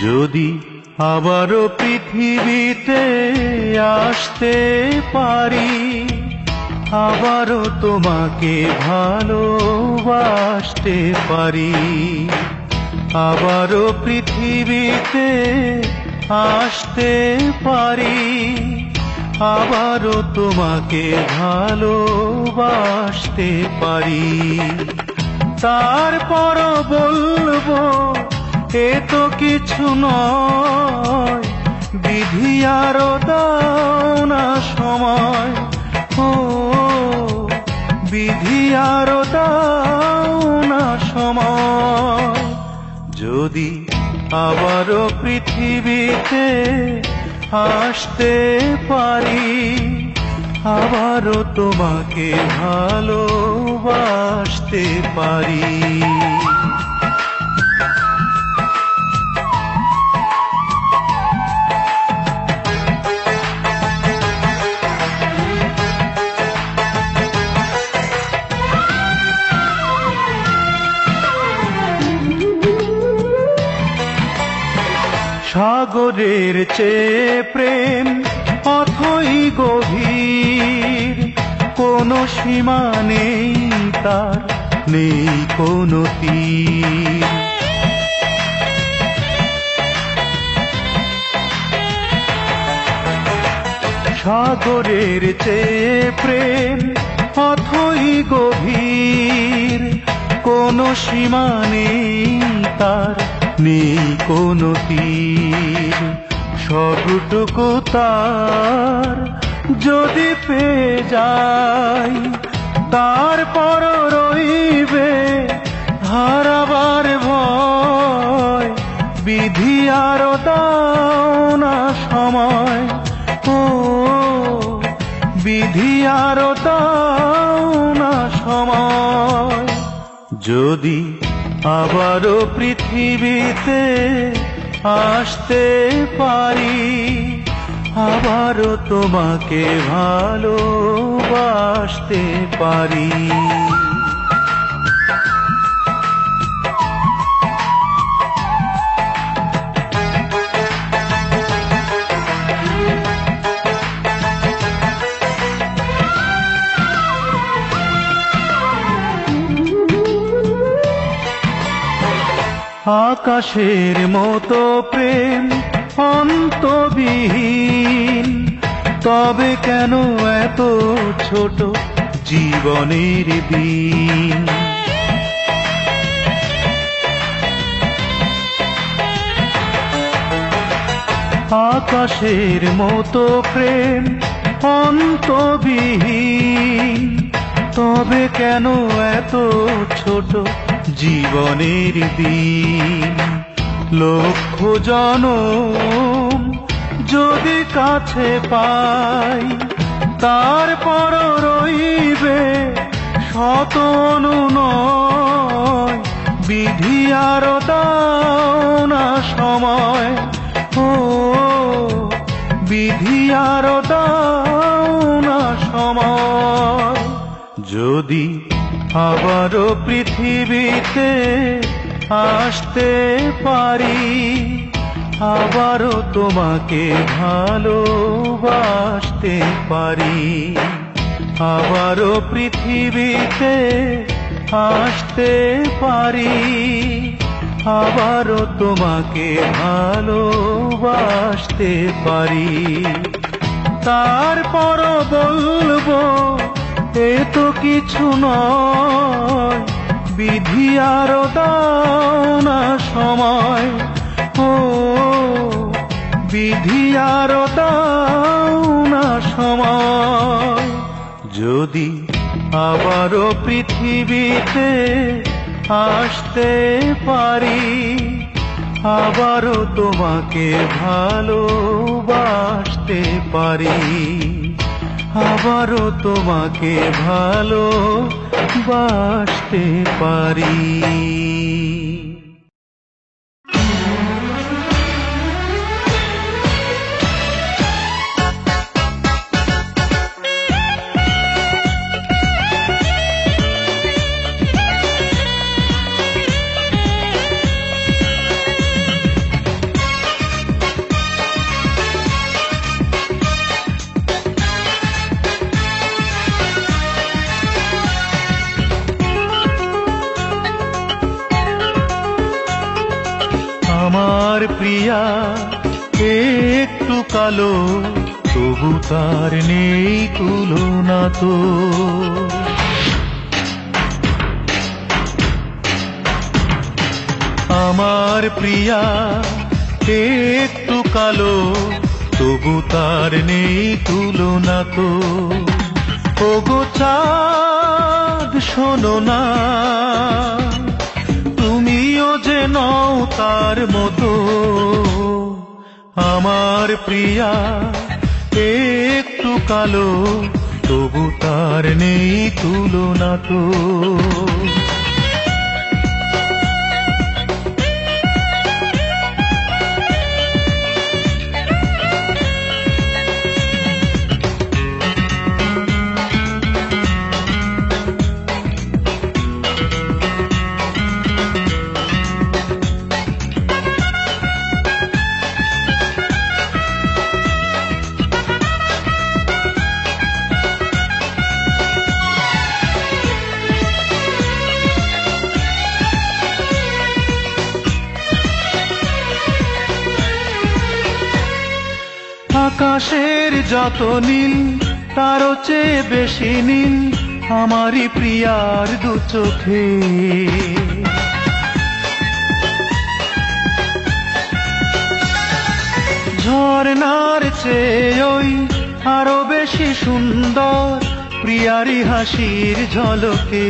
যদি আবারও পৃথিবীতে আসতে পারি, আবারও তোমাকে ভালোবাসতে পারি। আবারও পৃথিবীতে আসতে পারি, আবারও তোমাকে ভালোবাসতে পারি। তারপরও বলবো এ তো কিছু নয়, বিধি আরো দাও না সময়। ও বিধি আরো দাও না সময়। যদি আবারও পৃথিবীতে আসতে পারি, আবারও তোমাকে ভালোবাসতে পারি। সাগরের চেয়ে প্রেম অথই গভীর, কোনো সীমা নেই তার, নেই কোনো তীর। সাগরের চেয়ে প্রেম অথই গভীর, কোনো সীমা নেই তার, নেই কোনো তীর। সবটুকু তার যদি পেয়ে যাই, তারপর রইবে হারাবার ভয়। বিধি আরো দাও না সময়। ও বিধি আরো দাও না সময়। যদি আবারও পৃথিবীতে আসতে পারি, আবারও তোমাকে ভালোবাসতে পারি। আকাশের মতো প্রেম অন্তবিহীন, তবে কেন এত ছোট জীবনের দিন। আকাশের মতো প্রেম অন্তবিহীন, তবে কেন এত ছোট জীবনের দিন। লক্ষ জনম যদি কাছে পাই, তারপর রইবে শত অনুনয়। বিধি আরো দাও না সময়। ও বিধি আরো দাও না সময়। যদি আবারও পৃথিবীতে আসতে পারি, আবারও তোমাকে ভালোবাসতে পারি। আবারও পৃথিবীতে আসতে পারি, আবারও তোমাকে ভালোবাসতে পারি। তারপরও বলবো এ তো কিছু নয়, বিধি আরো দাও না সময়। ও বিধি আরো দাও না সময়। যদি আবারও পৃথিবীতে আসতে পারি, আবারও তোমাকে ভালোবাসতে পারি। আবারও তোমাকে ভালোবাসতে পারি। আমার প্রিয়া একটু কালো, তবু তার নেই তুলনা তো। আমার প্রিয়া একটু কালো, তবু তার নেই তুলনা তো। ওগো চাঁদ শোনো না, তুমিও যে নও তার মতো। আমার প্রিয়া একটু কালো, তবু তার নেই তুলনা তো। আকাশের যত নীল, তারও চেয়ে বেশি নীল আমারই প্রিয়ার দু চোখে। ঝর্ণার চেয়ে ওই আরো বেশি সুন্দর প্রিয়ারি হাসির ঝলকে।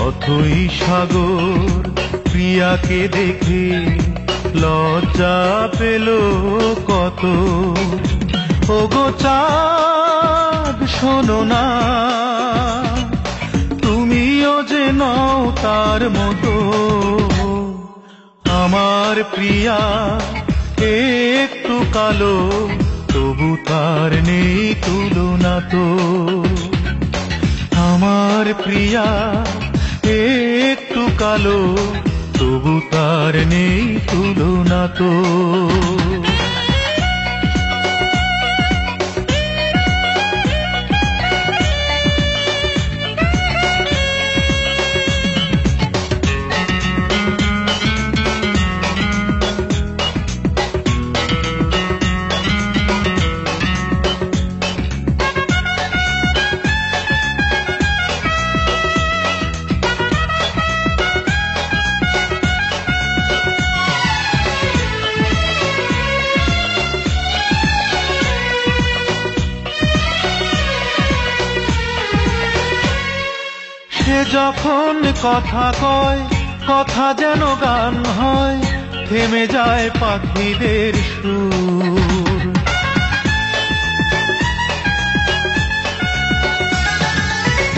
অথই সাগর প্রিয়াকে দেখে লজ্জা পেল কত। ওগো চাঁদ শোনো না, তুমিও যে নও তার মতো। আমার প্রিয়া একটু কালো, তবু তার নেই তুলনা তো। আমার প্রিয়া একটু কালো, তবু তার নেই তুলনা তো। সে যখন কথা কয়, কথা যেন গান হয়, থেমে যায় পাখিদের সুর।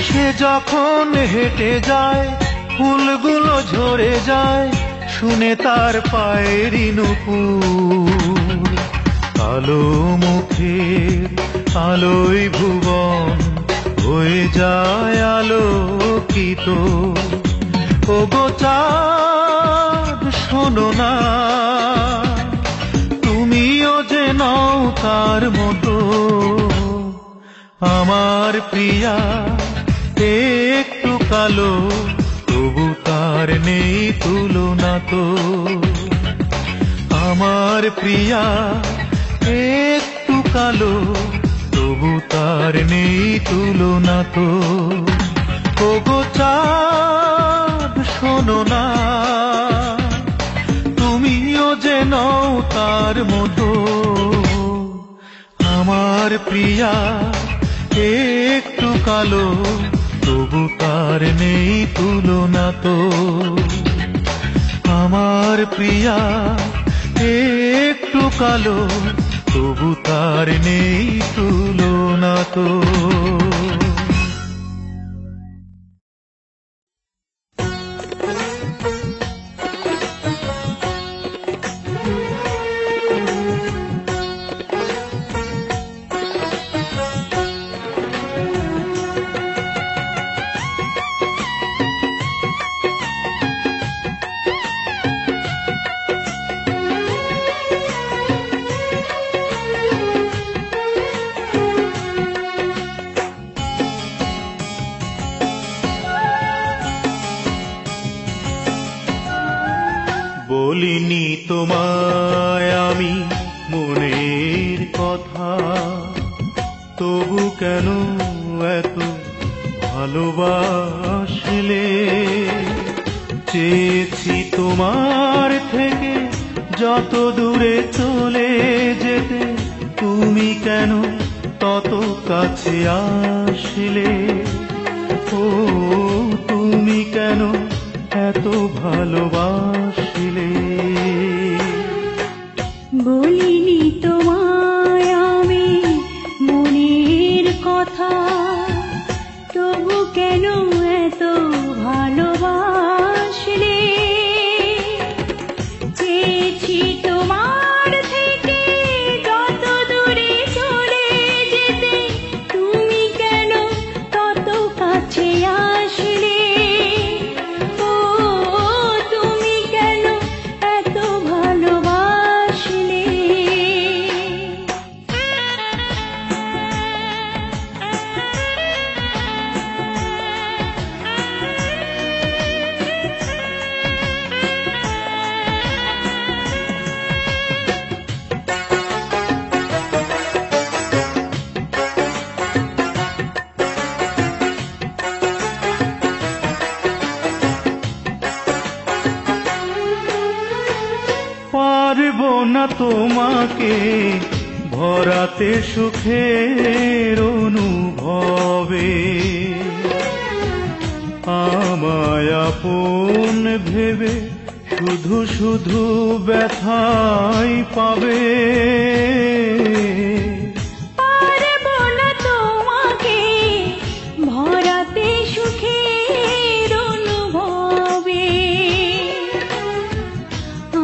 সে যখন হেঁটে যায়, ফুলগুলো ঝরে যায়, শুনে তার পায়েরই নূপুর। কালো মুখের আলোয় ভুবন হয়ে যায় আলোকিত। ওগো চাঁদ শোনো না, তুমিও যে নও তার মতো। আমার প্রিয়া একটু কালো, তবু তার নেই তুলনা তো। আমার প্রিয়া একটু কালো, তবু তার নেই তুলনা তো। ওগো চাঁদ শোনো না, তুমিও যে নও তার মতো। আমার প্রিয়া একটু কালো, তবু তার নেই তুলনা তো। আমার প্রিয়া একটু কালো, তবু তার নেই তুলনা তো। বলিনি তোমায় আমি মনের কথা, তবু কেন এত ভালোবাসলে? চেয়েছি তোমার থেকে যত দূরে চলে যেতে, তুমি কেন তত কাছে আসলে? ও তুমি কেন এত ভালোবাসলে? বলিনি তোমায় আমি মনের কথা, তবু কেন এত ভালোবাসলে? চেয়েছি তোমার থেকে যত দূরে চলে যেতে, তুমি কেন তত কাছে আসলে? ও তুমি কেন এত ভালোবাসলে? পারবো না তোমাকে ভরাতে সুখের অনুভবে, আমায় আপন ভেবে শুধু শুধু ব্যথাই পাবে। পারবো না তোমাকে ভরাতে সুখের অনুভবে,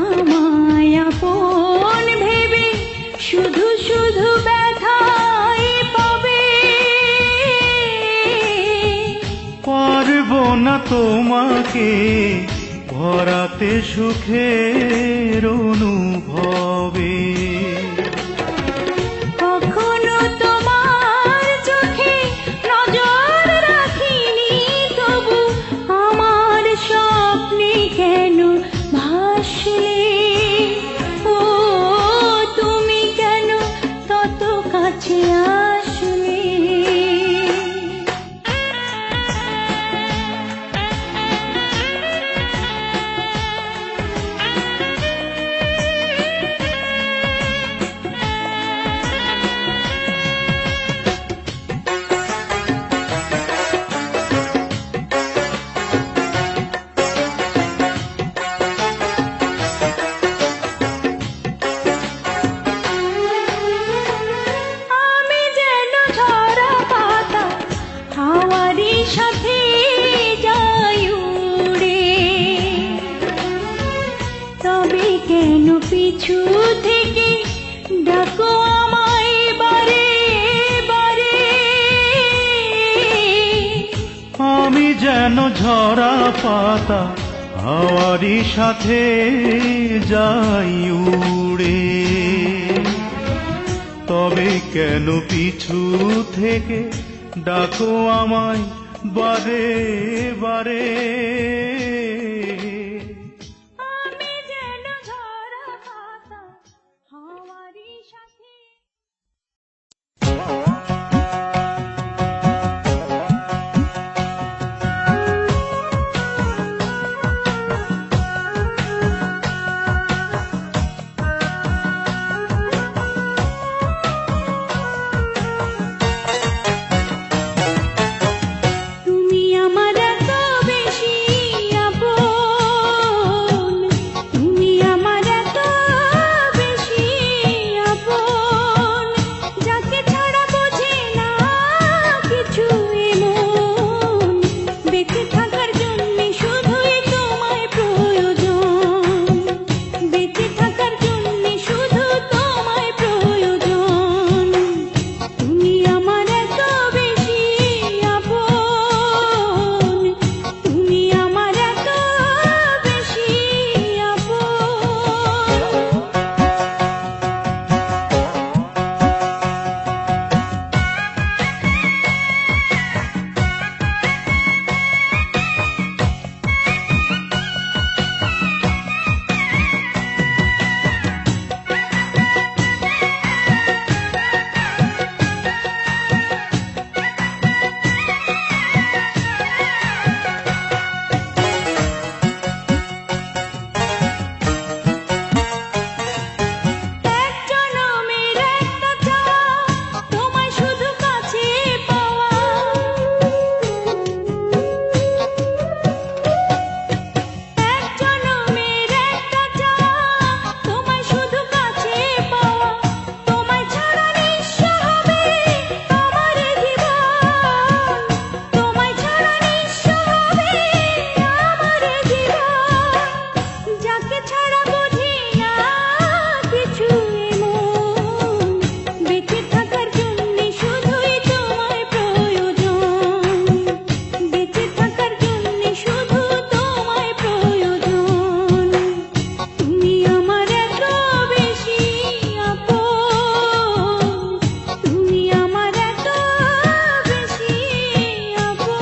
আমায় আপন ভেবে শুধু শুধু ব্যথাই পাবে। পারবো না তোমাকে ভরাতে সুখের অনুভবে, কখনো তোমার চোখে নজর রাখিনি, তবু আমার স্বপ্নে কেন ভাসলে? ও তুমি কেন তত কাছে আসলে? আমি যেন ঝরা পাতা হাওয়ারই সাথে যাই উড়ে, তবে কেন পিছু থেকে ডাকো আমায় বারে বারে? আমি যেন ঝরা পাতা হাওয়ারই সাথে যাই উড়ে, তবে কেন পিছু থেকে ডাকো আমায় বারে বারে? আমি যেন ঝরা পাতা হাওয়ারই সাথে। তুমি আমার এত বেশি তোমাকে ছাড়া বুঝি না কিছু এমন, বেঁচে থাকার জন্য শুধুই তোমায় প্রয়োজন, বেঁচে থাকার জন্য শুধু তোমায় প্রয়োজন। তুমি আমার এত বেশি আপন, তুমি আমার এত বেশি আপন।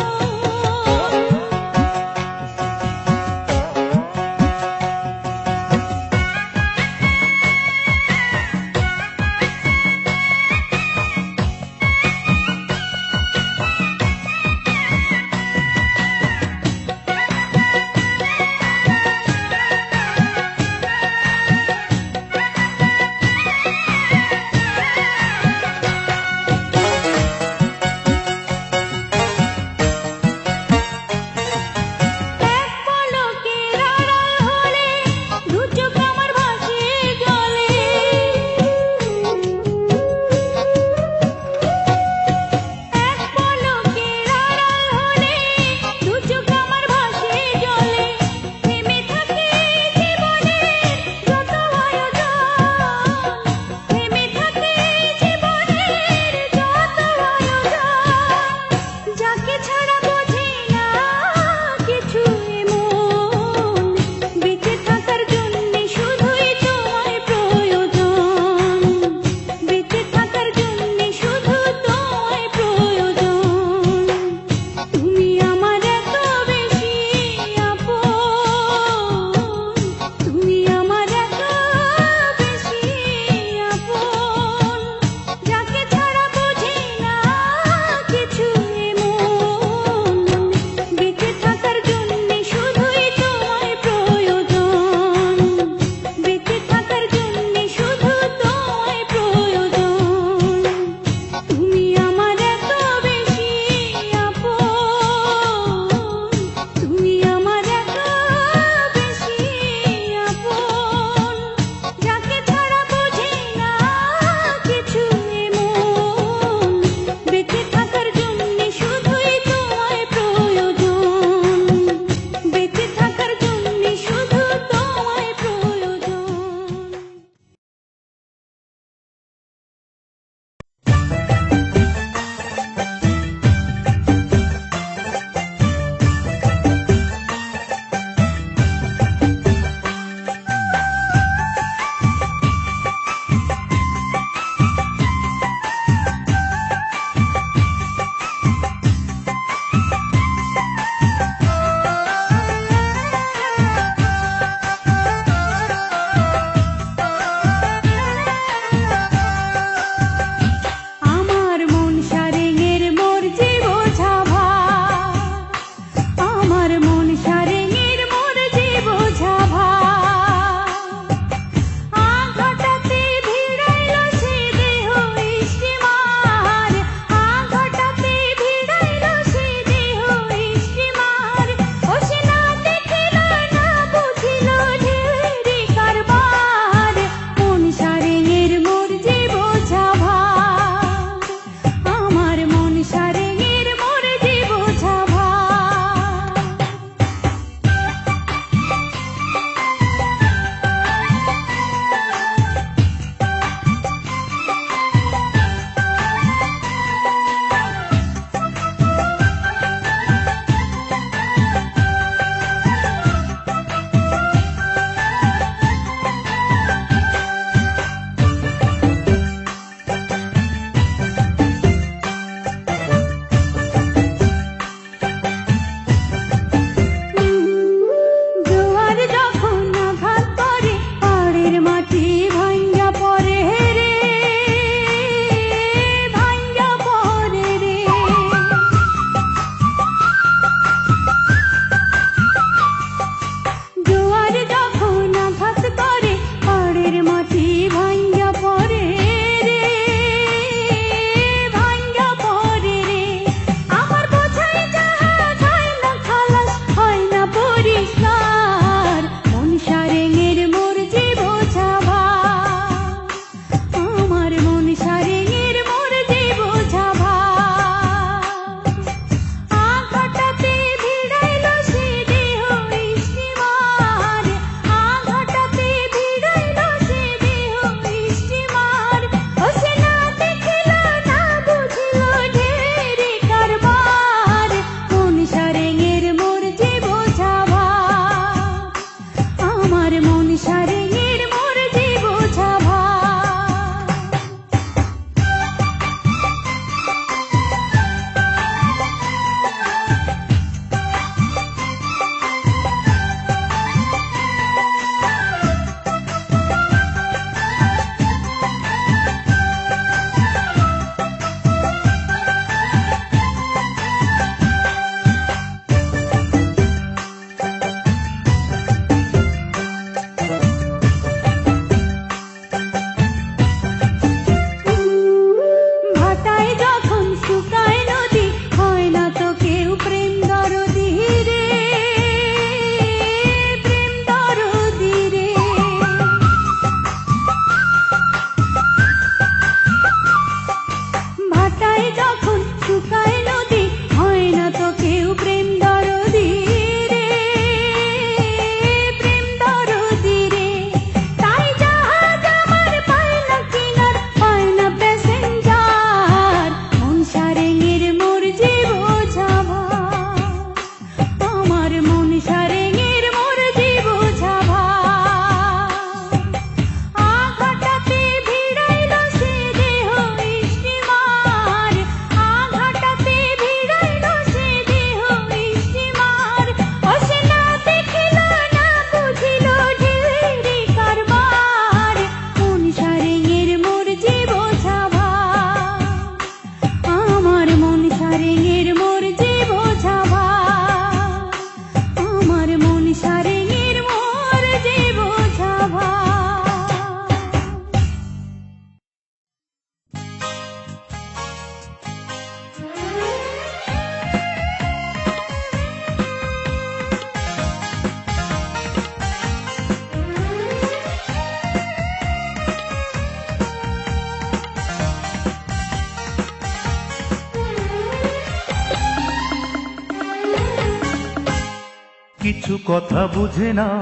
কিছু কথা বুঝে নাও,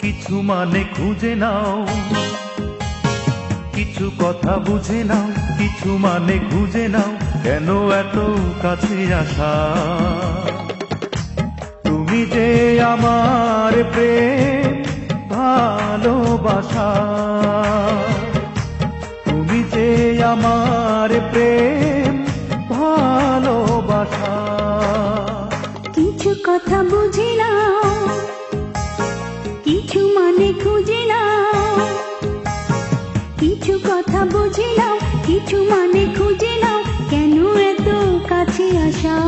কিছু মানে খুঁজে নাও। কিছু কথা বুঝে নাও, কিছু মানে খুঁজে নাও, কেন এত কাছে আসা? তুমি যে আমার প্রেম ভালোবাসা, তুমি যে আমার প্রেম ভালোবাসা। কিছু কথা বুঝি নাও, কিছু মানে খুঁজে নাও। কিছু কথা বুঝি নাও, কিছু মানে খুঁজে নাও, কেন এত কাছে আসা?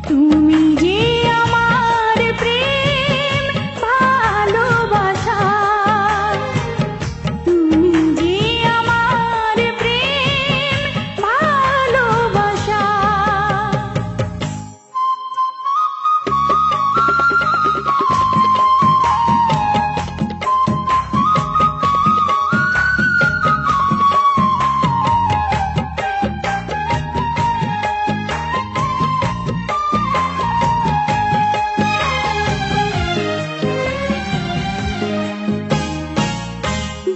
তুমি যে আমার প্রেম ভালোবাসা, তুমি যে আমার প্রেম ভালোবাসা।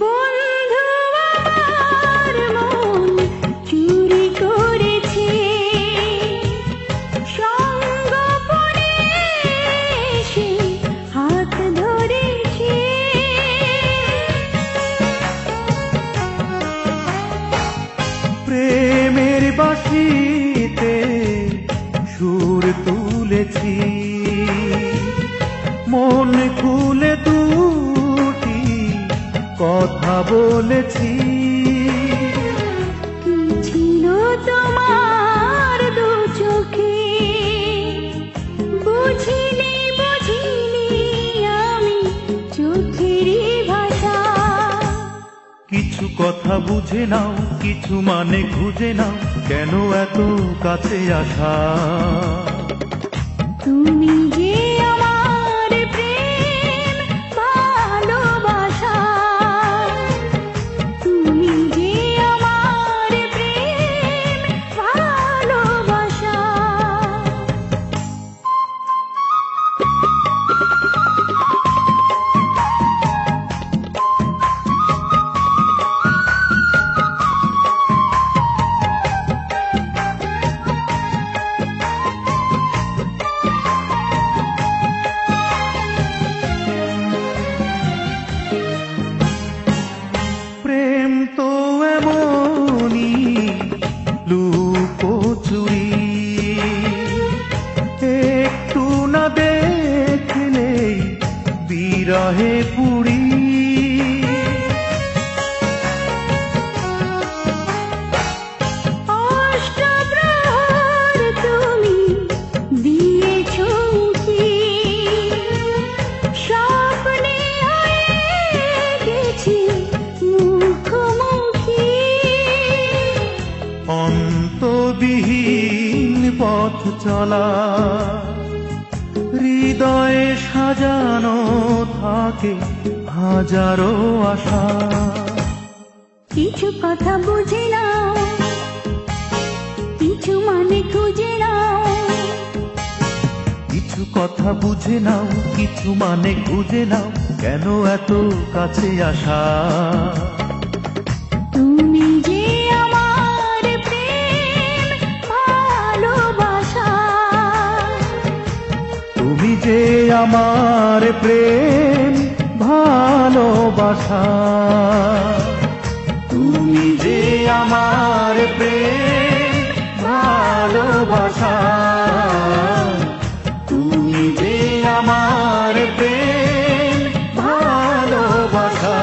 বন্ধু আমার মন চুরি করেছে, সঙ্গোপনে এসে হাত ধরেছে। প্রেমের বাঁশিতে সুর তুলেছি, মন খুলে দুটি কথা বলেছি। কি ছিল তোমার দু চোখে, বুঝিনি বুঝিনি আমি চোখেরই ভাষা। কিছু কথা বুঝে নাও, কিছু মানে খুঁজে নাও, কেন এত কাছে আসা? তুমি যে আমার প্রেম ভালোবাসা, তুমি যে আমার প্রেম ভালোবাসা। প্রেম তো এমনই লুকোচুরি, একটু না দেখলেই বিরহে পুরি। অষ্টপ্রহর তুমি দিয়েছ উঁকি, স্বপ্নে হয়ে গেছি মুখোমুখি। অন্তবিহীন পথ চলা, হৃদয়ে সাজানো থাকে হাজারো আশা। কিছু কথা বুঝে নাও, কিছু মানে খুঁজে নাও। কিছু কথা বুঝে নাও, কিছু মানে খুঁজে নাও, কেন এত কাছে আসা? তুমি যে আমার প্রেম ভালোবাসা, তুমি যে আমার প্রেম ভালোবাসা। তুমি যে আমার প্রেম ভালোবাসা। তুমি যে আমার প্রেম ভালোবাসা।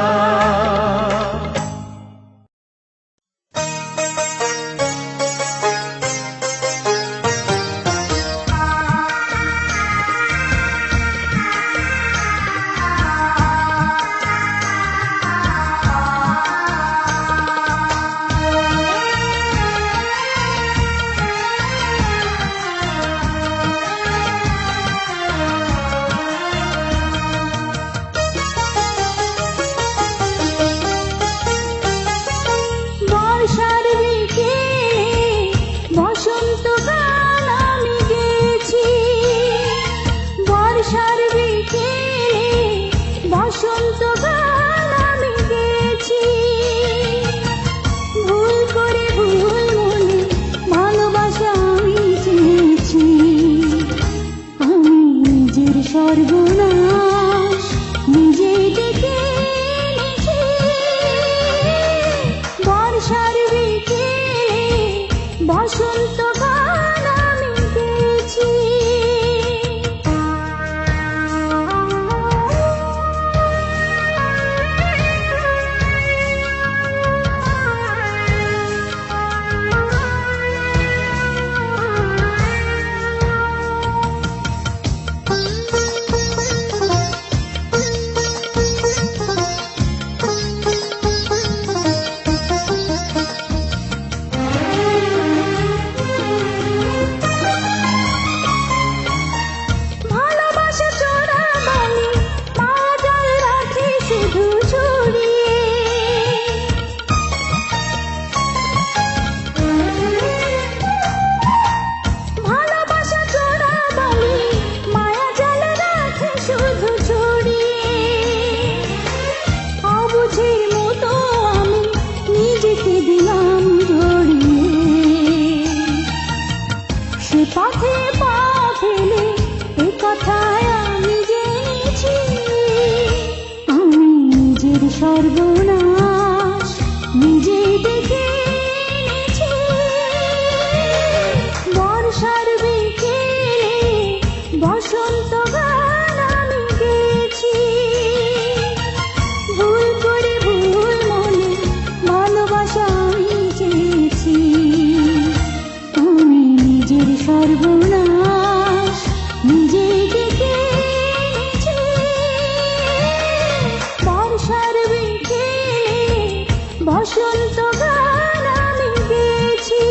বসন্ত গান আমি গেয়েছি।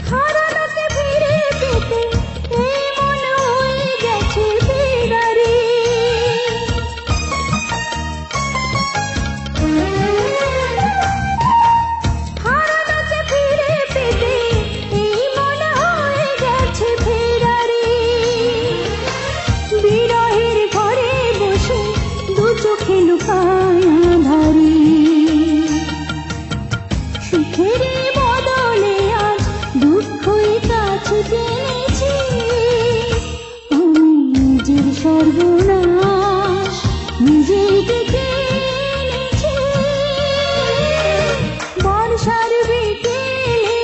হারানোকে ফিরে পেতে এই মন হয়ে গেছে ফেরারি। হারানোকে ফিরে পেতে এই মন হয়ে গেছে ফেরারি। বিরহের ঘরে বসে দু চোখে লুকায় আঁধারি। সুখের বদলে আজ দুঃখই কাছে টেনেছি। আমি নিজের সর্বনাশ নিজেই ডেকে এনেছি। বর্ষার বিকেলে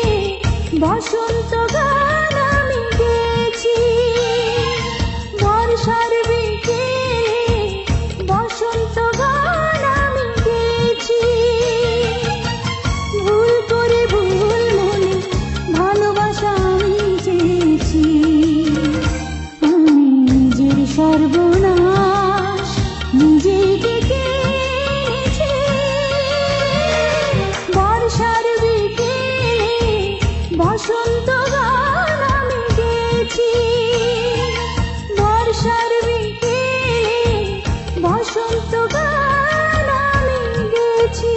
বসন্ত গান আমি গেয়েছি। বর্ষার বিকেলে বসন্ত গান আমি গেয়েছি। ভুল করে ভুল মনে ভালোবাসা আমি চেয়েছি। আমি নিজের সর্বনাশ নিজেই ডেকে এনেছি। বর্ষার বিকেলে বসন্ত গান আমি গেয়েছি। বর্ষার বিকেলে বসন্ত গান আমি গেয়েছি।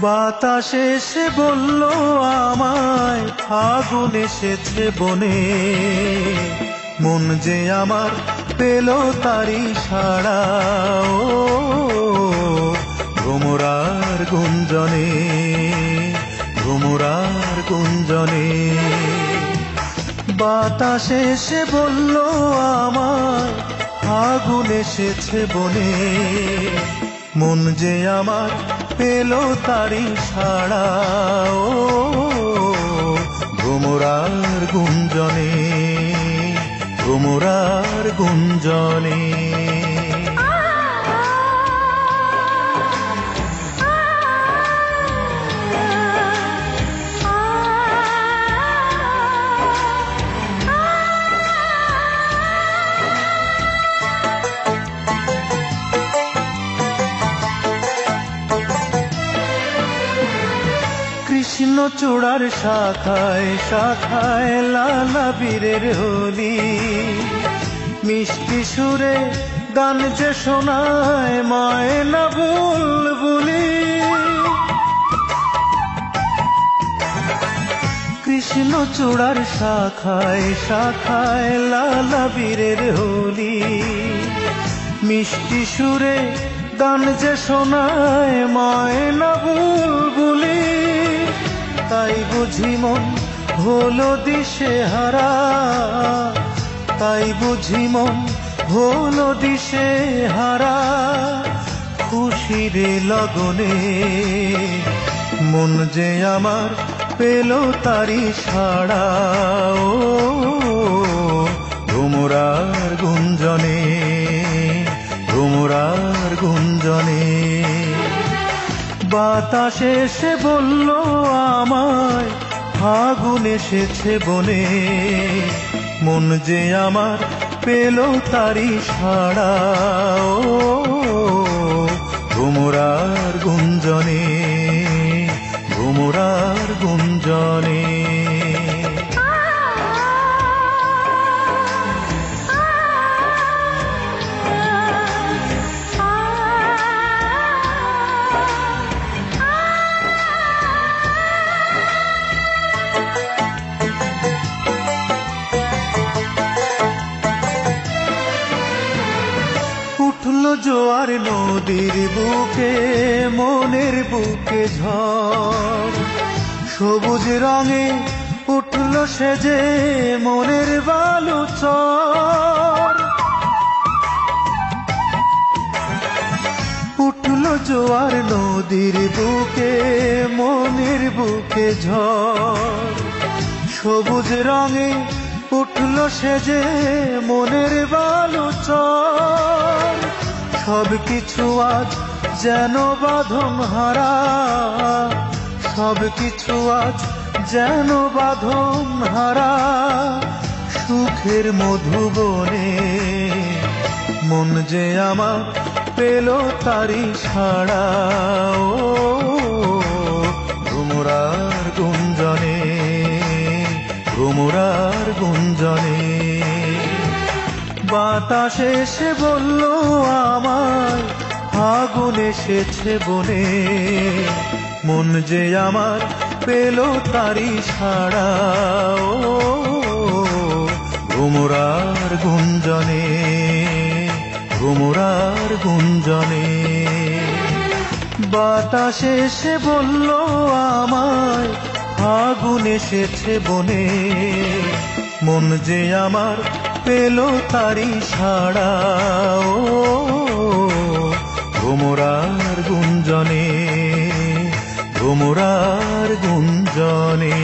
বাতাস এসে বলল আমায় ফাগুন এসেছে বনে। মন যে আমার পেল তারি সাড়া। ও ভ্রমরার গুঞ্জনে, ভ্রমরার গুঞ্জনে। বাতাস এসে বলল আমায় ফাগুন এসেছে বনে। মন যে আমার পেল তারি সাড়া। ও ভ্রমরার গুঞ্জনে, ভ্রমরার গুঞ্জনে। কৃষ্ণচূড়ার শাখায় শাখায় লালা বীরের হোলি। মিষ্টি সুরে গান যে শোনায় ময়না বুলবুলি। কৃষ্ণচূড়ার শাখায় শাখায় লালা বীরের হোলি। মিষ্টি সুরে গান যে শোনায় ময়না বুলবুলি। তাই বুঝি মন হলো দিশে হারা। তাই বুঝি মন হলো দিশে হারা। খুশির লগনে মন যে আমার পেল তারি সাড়া। ও ভ্রমরার গুঞ্জনে, ভ্রমরার গুঞ্জনে। বাতাস এসে বলল আমায় ফাগুন এসেছে বনে। মন যে আমার পেল তারি সাড়া। ও ভ্রমরার গুঞ্জনে, ভ্রমরার গুঞ্জনে। জোয়ার নদীর বুকে মনের বুকে ঝড় সবুজ রঙে উঠল সেজে মনের বালুচর উঠল জোয়ার নদীর বুকে মনের বুকে ঝড় সবুজ রঙে উঠল সেজে মনের বালুচর সব কিছু আজ যেন বাঁধন হারা সব কিছু আজ যেন বাঁধন হারা সুখের মধুবনে মন যে আমার পেল তারি সাড়া ও ভ্রমরার গুঞ্জনে ভ্রমরার গুঞ্জনে বাতাস এসে বলল আমায় আগুন এসেছে বনে মন যে আমার পেল তারি সাড়া ও ভ্রমরার গুঞ্জনে ভ্রমরার গুঞ্জনে বাতাস এসে বলল আমায় আগুন এসেছে বনে মন যে আমার পেল তারি সাড়া ও ভ্রমরার গুঞ্জনে ভ্রমরার গুঞ্জনে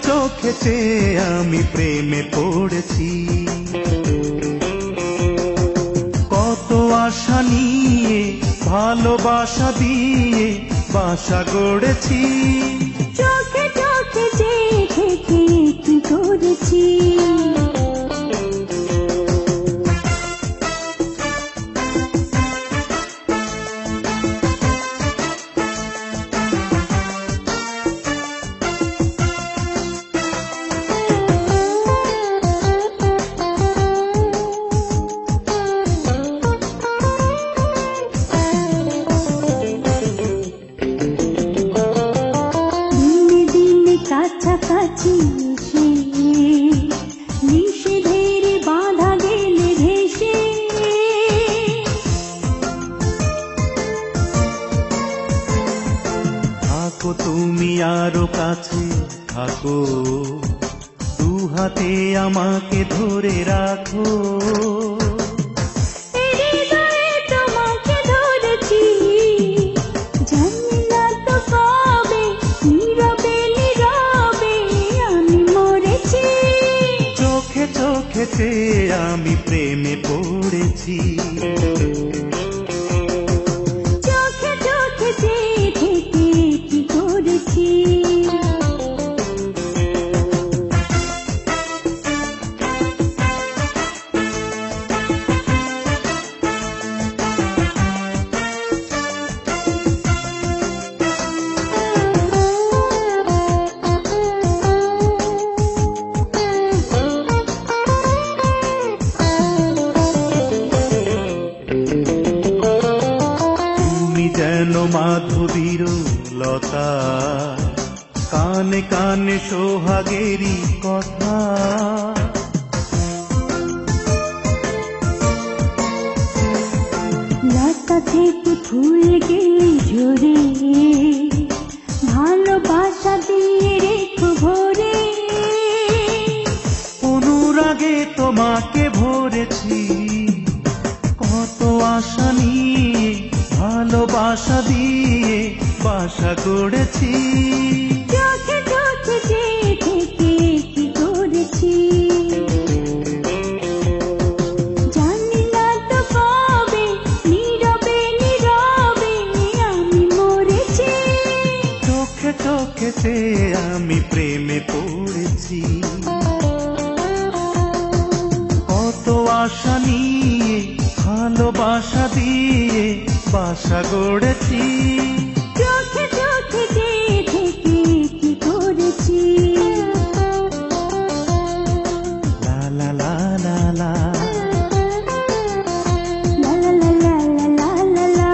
চোখেতে আমি প্রেমে পড়েছি কত আশা নিয়ে ভালোবাসা দিয়ে বাসা গড়েছি চোখে চোখে দেখে কি করেছি কাছাকাছি এসে নিষেধের বাধা গেলে ভেসে থাকো তুমি আরো কাছে থাকো দু হাতে আমাকে ধরে রাখো তোমাকে ধরেছি জানি না তো কবে নীরবে নীরবে আমি মরেছি চোখে চোখেতে আমি প্রেমে পড়েছি চোখে চোখে দেখে কি করেছি মাধবীর লতা কানে কানে সোহাগেরই কথা লতা থেকে ফুল গেলে ঝরে ভালোবাসা দিয়ে রেখো ভরে অনুরাগে তোমাকে ভরেছি কত আশা নিয়ে ভালোবাসা দিয়ে বাসা গড়েছি চোখে চোখে দেখে কি করেছি জানি না তো কবে নীরবে নীরবে আমি মরেছি চোখে চোখে পেয়ে আমি প্রেমে পড়েছি। কত আশা নিয়ে ভালোবাসা দিয়ে বাসা গড়েছি। চোখে চোখে চেয়ে থেকে কি করেছি। লা লা লা লা লা লা লা লা লা লা লা লা।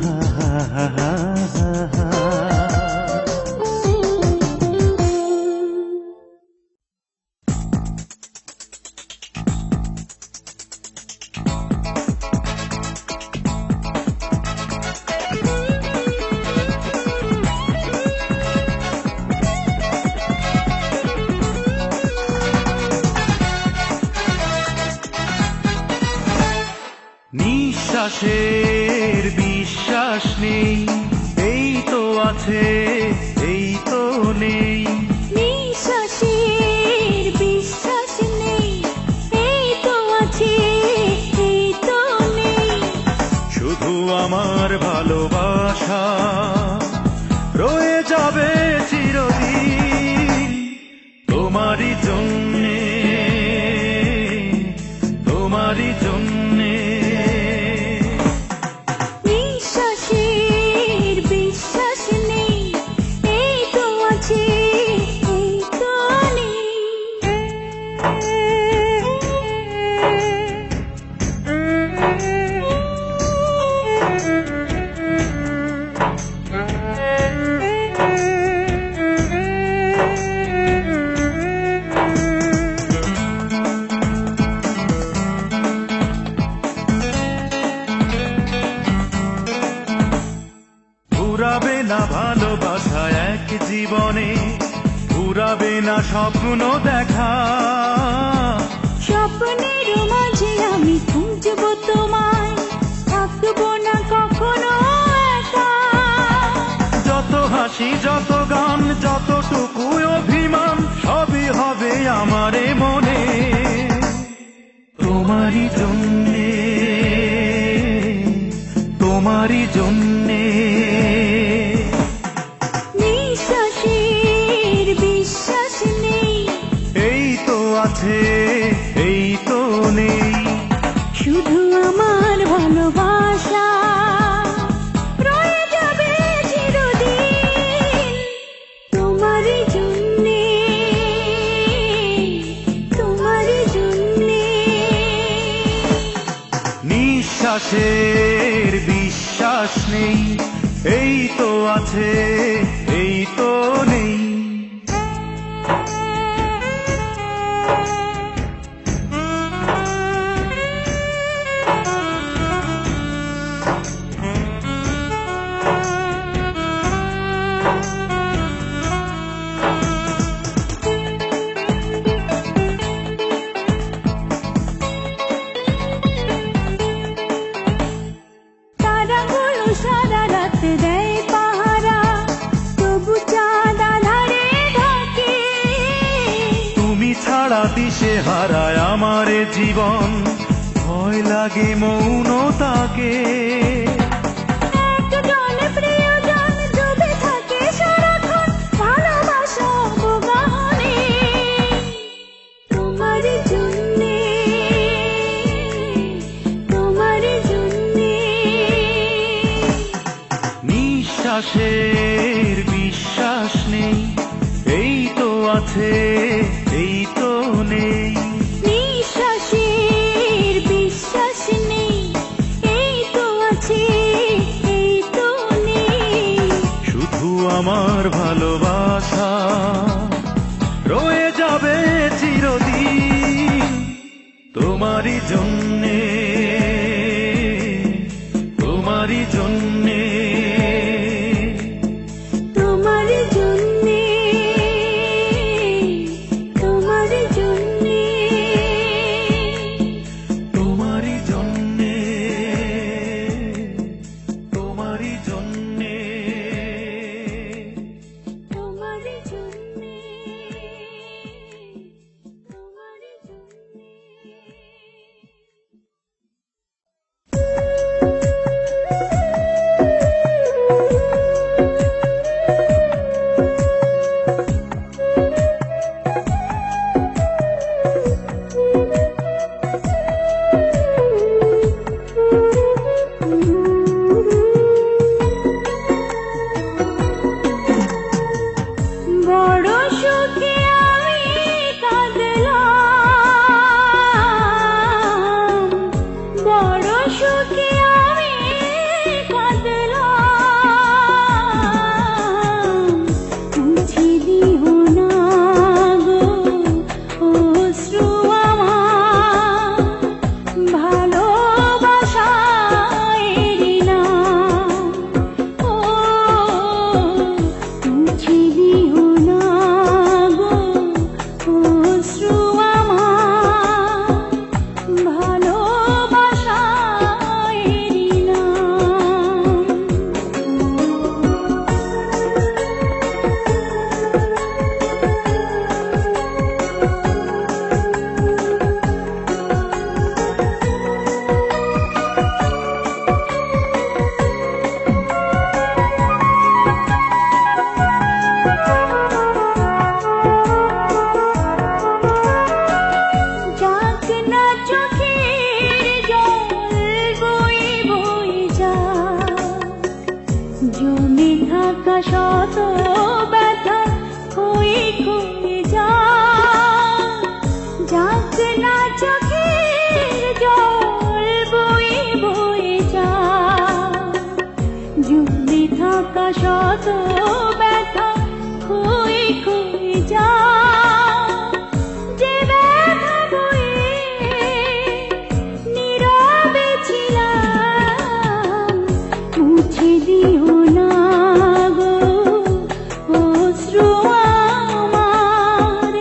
হা হা হা হা হা। নিঃশ্বাসের বিশ্বাস নেই, এই তো আছে এই তো নেই। নিঃশ্বাসের বিশ্বাস নেই, এই তো আছে এই তো নেই। শুধু আমার ভালোবাসা রয়ে যাবে চিরদিন তোমারই জন্যে, তোমারই জন্যে। নিঃশ্বাসের বিশ্বাস নেই, এই তো আছে এই তো নেই। ফুরাবে না ভালোবাসা এক জীবনে, ফুরাবে না স্বপ্ন দেখা। স্বপ্নের মাঝে আমি খুঁজবো তোমায়, থাকবো না কখনো একা। যত হাসি যত গান যতটুকু অভিমান সবই হবে আমারে মনে তোমারই জন্যে, তোমারই জন্যে। নিঃশ্বাসের বিশ্বাস নেই, এই তো আছে এই তো নেই। শুধু আমার ভালোবাসা রয়ে যাবে চিরদিন তোমারই জন্যে, তোমারই জন্যে। নিঃশ্বাসের বিশ্বাস নেই, এই তো আছে এই তো নেই। তারাগুলো সারা রাত দেয় পাহারা, তবু চাঁদ আঁধারে ঢাকে। তুমি ছাড়া দিশে হারায় আমার জীবন, ভয় লাগে মৌনতাকে। একজন প্রিয়জন ডুবে থাকে সারাক্ষণ ভালোবাসা অবগাহনে তোমারই জন্যে, তোমারই জন্যে। নিঃশ্বাসের বিশ্বাস নেই, এই তো আছে এই তো নেই। নিঃশ্বাসের বিশ্বাস নেই, এই তো আছে এই তো নেই। শুধু আমার ভালোবাসা রয়ে যাবে চিরদিন তোমারই জন্যে, তোমারই জন্যে। তোমারই জন্যে, তোমারই জন্যে। তোমারই জন্যে, তোমারই জন্যে। তোমারই জন্যে, তোমারই জন্যে। শত ব্যথা ক্ষয়ে ক্ষয়ে যায়, যাক না চোখের জল বয়ে বয়ে যায়, জুড়ে থাকা শত ব্যথা ক্ষয়ে ক্ষয়ে যায়, যে ব্যথা বয়ে নীরবে ছিলাম, মুছে দিও না গো অশ্রু আমার,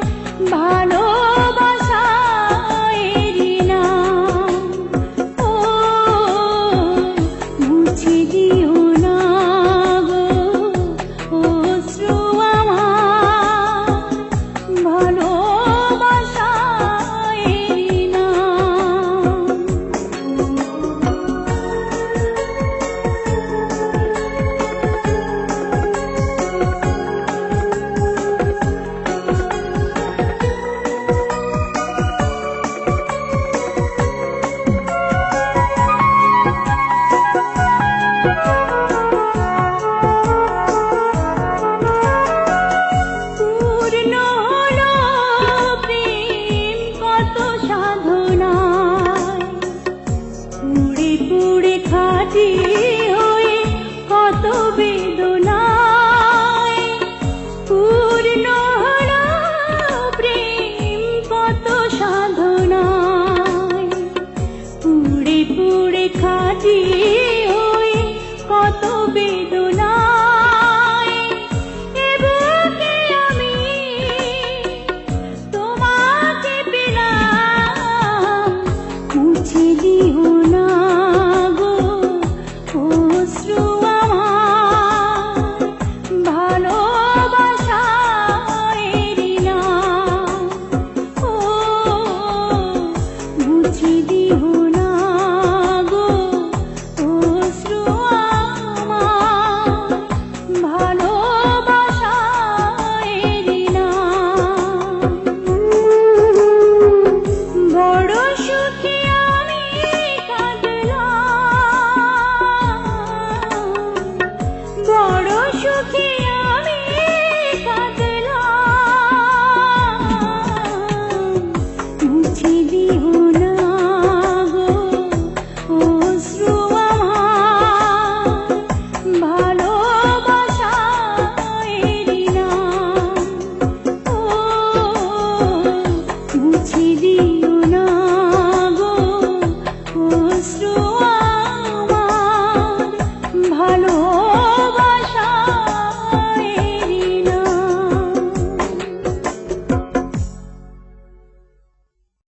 ভালোবাসার নাম। ও মুছে দিও না গো অশ্রু আমার, ভালোবাসার নাম। পূর্ণ হলো প্রেম কত সাধনায়, পুড়ে পুড়ে খাটি